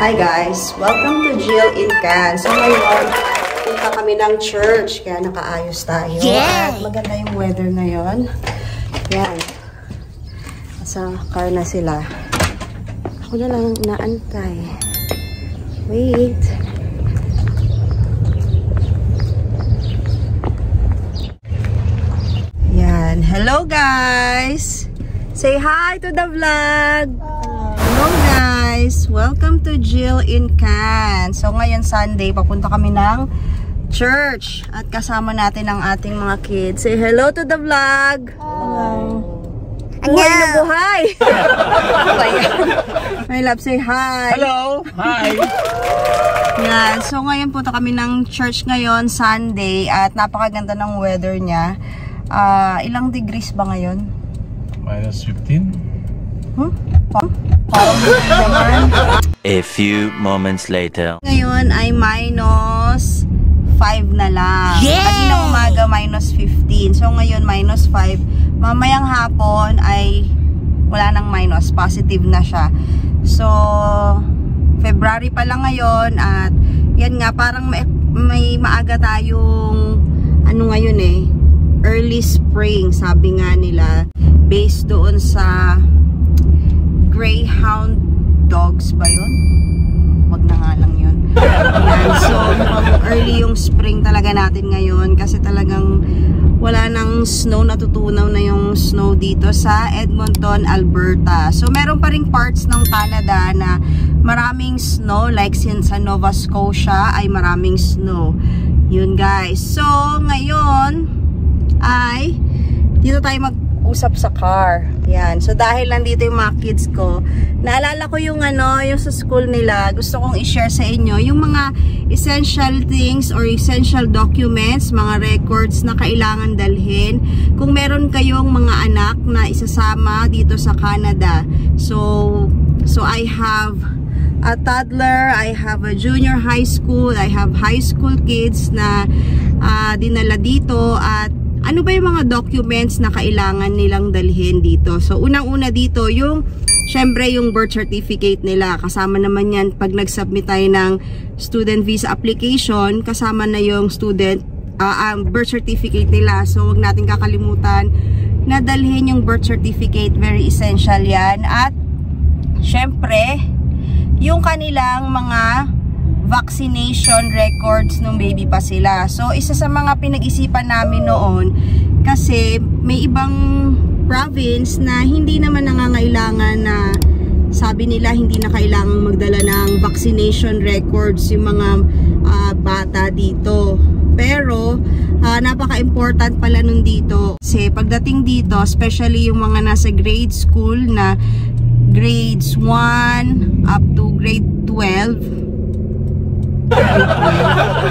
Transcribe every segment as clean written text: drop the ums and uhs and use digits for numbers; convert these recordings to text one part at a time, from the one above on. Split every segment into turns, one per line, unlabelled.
Hi guys! Welcome to Jill in Can. So ngayon, punta kami ng church, kaya nakaayos tayo. At maganda yung weather ngayon. Yan. Sa car na sila. Ako na lang naantay. Wait. Yan. Hello guys! Say hi to the vlog! Hello guys! Welcome to Jill in Can. So ngayon Sunday, papunta kami ng church. At kasama natin ang ating mga kids. Say hello to the vlog! Hello! Buhay na buhay! My love, say hi!
Hello! Hi!
Yan. So ngayon punta kami ng church ngayon, Sunday. At napakaganda ng weather niya. Ilang degrees ba ngayon?
Minus 15?
A few moments later.
Ngayon ay minus 5 na lang. Kanina umaga minus 15. So ngayon minus 5. Mamayang hapon ay wala nang minus. Positive na siya. So February pa lang ngayon. At yan nga, parang may maaga tayong ano ngayon early spring, sabi nga nila, based doon sa greyhound dogs ba yun? Wag na nga lang yun. Yan. So early yung spring talaga natin ngayon kasi talagang wala nang snow, natutunaw na yung snow dito sa Edmonton, Alberta. So meron pa ring parts ng Canada na maraming snow, like sa Nova Scotia ay maraming snow. Yun guys. So ngayon ay dito tayo mag-usap sa car. Yan. So dahil nandito yung mga kids ko, naalala ko yung yung sa school nila, gusto kong i-share sa inyo yung mga essential things or essential documents, mga records na kailangan dalhin kung meron kayong mga anak na isasama dito sa Canada. So I have a toddler, I have a junior high school, I have high school kids na dinala dito. At ano ba yung mga documents na kailangan nilang dalhin dito? So, unang-una dito, syempre yung birth certificate nila. Kasama naman yan pag nag-submit tayo ng student visa application, kasama na yung birth certificate nila. So, huwag natin kakalimutan na dalhin yung birth certificate. Very essential yan. At, syempre, yung kanilang mga vaccination records nung baby pa sila. So, isa sa mga pinag-isipan namin noon, kasi may ibang province na hindi naman nangangailangan na, sabi nila, hindi na kailangang magdala ng vaccination records yung mga bata dito. Pero, napaka-important pala nun dito. Kasi pagdating dito, especially yung mga nasa grade school na grades 1 up to grade 12,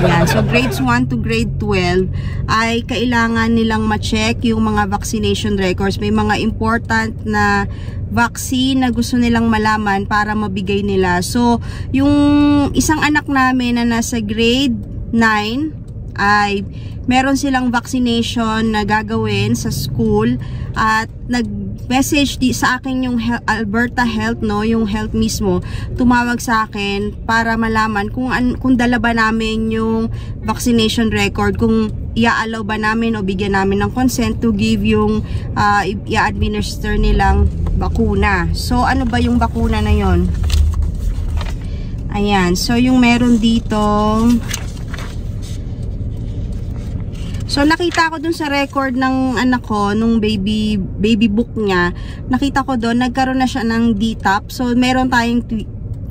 yan. So grades 1 to grade 12 ay kailangan nilang ma-check yung mga vaccination records. May mga important na vaccine na gusto nilang malaman para mabigay nila. So yung isang anak namin na nasa grade 9 ay meron silang vaccination na gagawin sa school at nag-message sa akin yung Alberta Health, yung health mismo, tumawag sa akin para malaman kung dala ba namin yung vaccination record, kung i-allow ba namin o bigyan namin ng consent to give yung i-administer nilang bakuna. So ano ba yung bakuna na yon? Ayan, so yung meron dito. So nakita ko dun sa record ng anak ko, nung baby book niya, nakita ko dun, nagkaroon na siya ng DTaP. So meron tayong,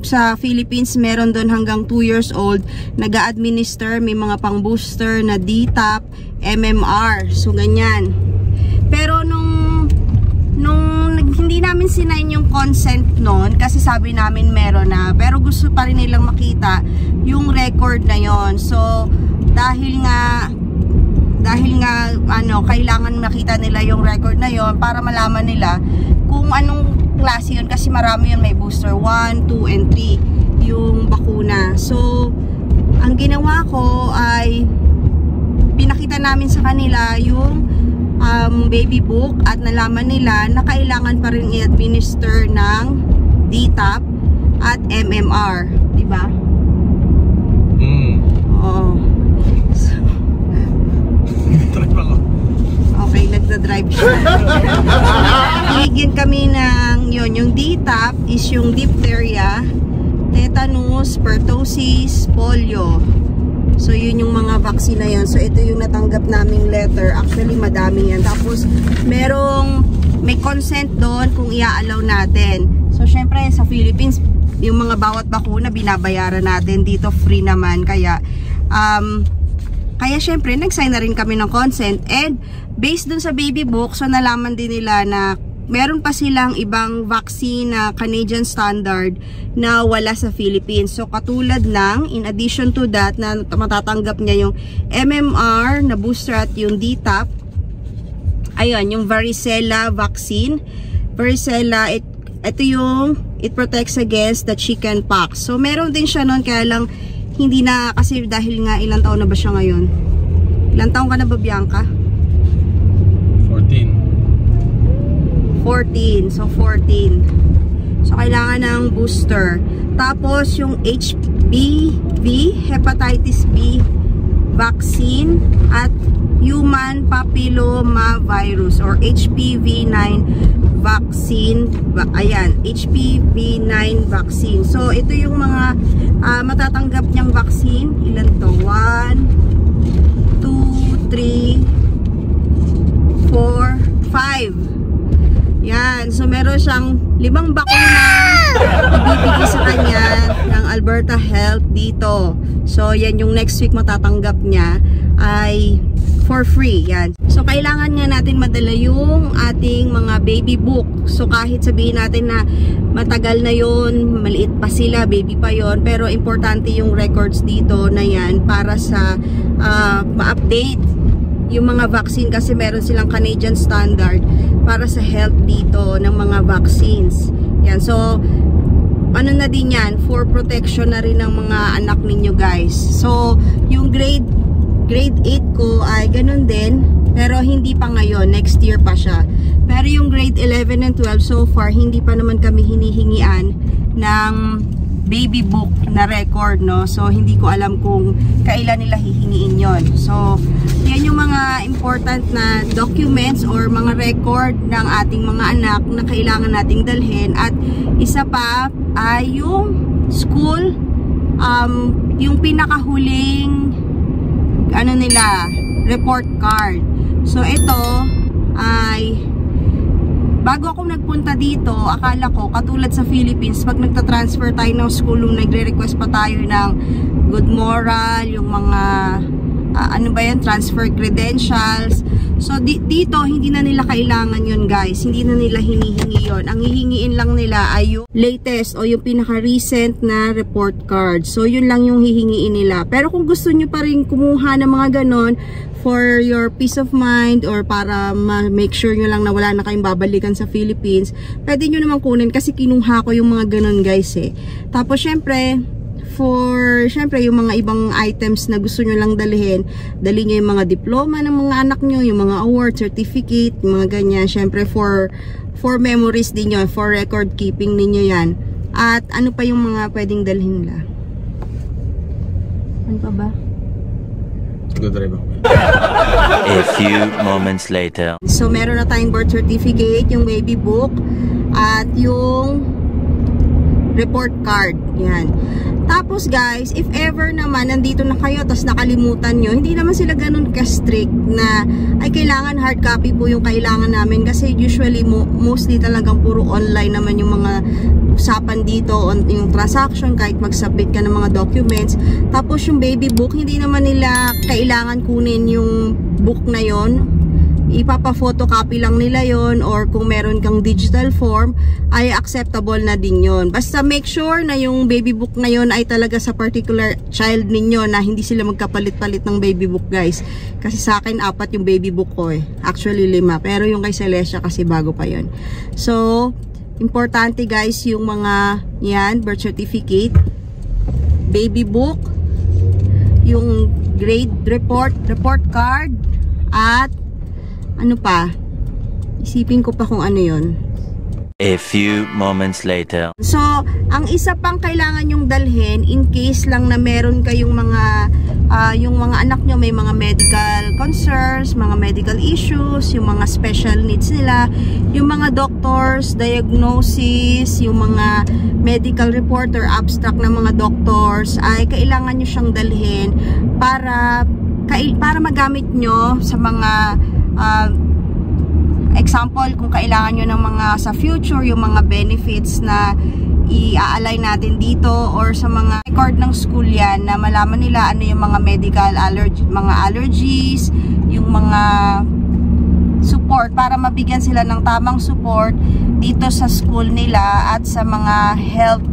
sa Philippines, meron dun hanggang 2 years old, nag-a-administer, may mga pang-booster na DTaP, MMR. So ganyan. Pero nung hindi namin sinain yung consent noon, kasi sabi namin meron na, pero gusto pa rin nilang makita yung record na yon. So dahil nga kailangan makita nila yung record na yon para malaman nila kung anong klase yun, kasi marami yun, may booster 1, 2, and 3 yung bakuna. So ang ginawa ko ay pinakita namin sa kanila yung baby book at nalaman nila na kailangan pa rin i-administer ng DTaP at MMR. ba? Oo. So,
Drive ako.
okay, nagda-drive siya. Binigyan kami ng yung DTaP is yung diphtheria, tetanus, pertussis, polio. So, yun yung mga vaccine na yun. So, ito yung natanggap naming letter. Actually, madami yan. Tapos, may consent doon kung i-allow natin. So, syempre, sa Philippines, yung mga bawat bakuna, binabayaran natin. Dito, free naman. Kaya syempre, nag-sign na rin kami ng consent. And, based dun sa baby book, so, nalaman din nila na meron pa silang ibang vaccine na Canadian standard na wala sa Philippines. So, katulad ng, in addition to that, na matatanggap niya yung MMR na booster at yung DTaP, ayun, yung varicella vaccine. Varicella, ito yung, it protects against the chicken pox. So, meron din siya nun, kaya lang, hindi na, kasi dahil nga, ilang taon na ba siya ngayon? Ilang taon ka na ba, Bianca? 14. So, 14. So, kailangan ng booster. Tapos, yung HPV, hepatitis B vaccine at human papilloma virus or HPV-9 vaccine. Ayan, HPV-9 vaccine. So, ito yung mga matatanggap niyang vaccine. Ilan to? 1, 2, 3, 4, 5. Yan. So, meron siyang 5 bakuna ibibigay sa kanya ng Alberta Health dito. So, yan yung next week matatanggap niya ay for free. Yan. So, kailangan nga natin madala yung ating mga baby book. So, kahit sabihin natin na matagal na yon, maliit pa sila, baby pa yon, pero importante yung records dito na yan para sa ma-update yung mga vaccine kasi meron silang Canadian standard para sa health dito ng mga vaccines. Yan. So, ano na din yan, for protection na rin ng mga anak ninyo guys. So, yung grade 8 ko ay ganun din, pero hindi pa ngayon, next year pa siya. Pero yung grade 11 and 12 so far, hindi pa naman kami hinihingian ng baby book na record, no? So, hindi ko alam kung kailan nila hihingiin yon. So, yan yung mga important na documents or mga record ng ating mga anak na kailangan nating dalhin. At isa pa ay yung school, yung pinakahuling ano nila, report card. So, ito ay bago ako nagpunta dito, akala ko, katulad sa Philippines, pag nagta-transfer tayo ng school, nagre-request pa tayo ng good moral, yung mga, ano ba yan, transfer credentials. So, dito, hindi na nila kailangan yun, guys. Hindi na nila hinihingi yun. Ang hihingiin lang nila ay yung latest o yung pinaka-recent na report card. So, yun lang yung hihingiin nila. Pero kung gusto nyo pa rin kumuha ng mga ganon, for your peace of mind or para ma-make sure nyo lang na wala na kayong babalikan sa Philippines, pwede nyo naman kunin kasi kinuha ko yung mga ganun guys eh. Tapos syempre, yung mga ibang items na gusto nyo lang dalhin nyo yung mga diploma ng mga anak nyo, yung mga award, certificate, mga ganyan. Syempre for memories din yun, for record keeping ninyo yan. At ano pa yung mga pwedeng dalhin nila? Ano pa ba?
Good drive ako.
A few moments later.
So, meron na tayong birth certificate, yung baby book, at yung report card. Yan. Tapos guys, if ever naman nandito na kayo tapos nakalimutan nyo, hindi naman sila ganun ka-strict na ay kailangan hard copy po yung kailangan namin kasi usually mostly talagang puro online naman yung mga usapan dito on yung transaction kahit mag-submit ka ng mga documents. Tapos yung baby book, hindi naman nila kailangan kunin yung book na yon. Ipapa-photocopy lang nila yon or kung meron kang digital form ay acceptable na din yon. Basta make sure na yung baby book na yon ay talaga sa particular child ninyo na hindi sila magkapalit-palit ng baby book guys. Kasi sa akin 4 yung baby book ko eh. Actually 5 pero yung kay Celestia kasi bago pa yon. So importante guys yung mga yan, birth certificate, baby book, yung grade report card at ano pa? Isipin ko pa kung ano yon.
A few moments later.
So, ang isa pang kailangan yung dalhin in case lang na meron kayong yung mga anak nyo may mga medical concerns, mga medical issues, yung mga special needs nila, yung mga doctors, diagnosis, yung mga medical report or abstract ng mga doctors, ay kailangan nyo siyang dalhin para magamit nyo sa mga example, kung kailangan nyo ng mga sa future, yung mga benefits na i-a-align natin dito, or sa mga record ng school yan, na malaman nila ano yung mga medical allergies, yung mga support, para mabigyan sila ng tamang support dito sa school nila at sa mga health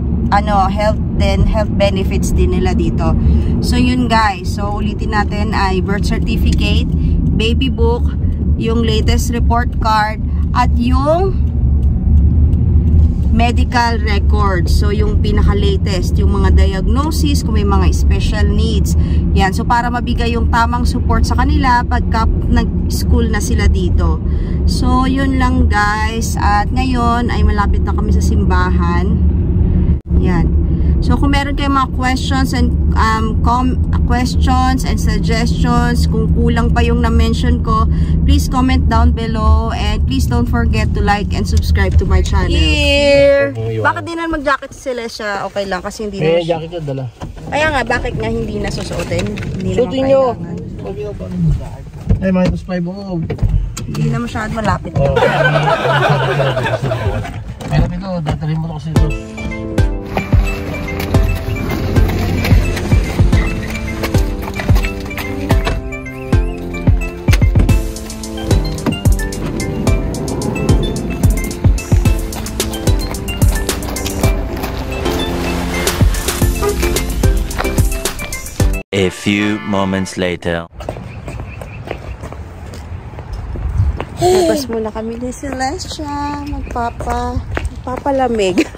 benefits din nila dito. So yun guys, so ulitin natin ay birth certificate, baby book, yung latest report card, at yung medical records. So yung pinaka-latest, yung mga diagnosis, kung may mga special needs. Yan, so para mabigay yung tamang support sa kanila pagka nag-school na sila dito. So yun lang guys, at ngayon ay malapit na kami sa simbahan. Yan. So kung meron kayong mga questions and suggestions, kung kulang pa yung na-mention ko, please comment down below, and please don't forget to like and subscribe to my channel. Here! Bakit di na mag-jacket si Celestia? Okay lang kasi hindi na.
May jacket yun, dala.
Kaya nga, bakit nga hindi na susuotin? Hindi na
Suotin nyo!
kailangan.
Ay, minus 5 ako.
Hindi na masyadong malapit.
Pero ito, datarin mo na kasi ito.
A few moments later.
Tapos muna kami ni Celestia, magpapalamig.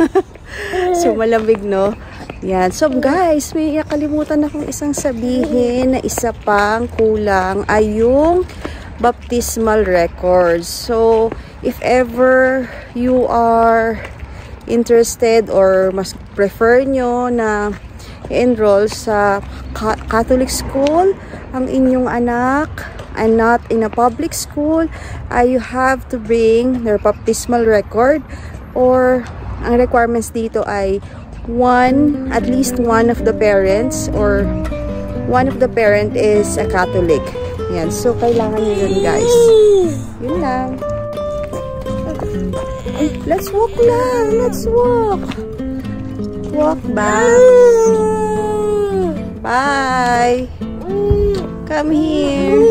So malamig, no? Yan. So guys, may nakalimutan akong isang sabihin na isa pang kulang ay yung baptismal records. So if ever you are interested or mas prefer nyo na enroll sa Catholic school ang inyong anak and not in a public school, you have to bring their baptismal record, or ang requirements dito ay at least one of the parents or one of the parent is a Catholic. Yan. So kailangan nyo yun guys. Yun lang. Let's walk lang. Let's walk. Walk back. Bye. Come here.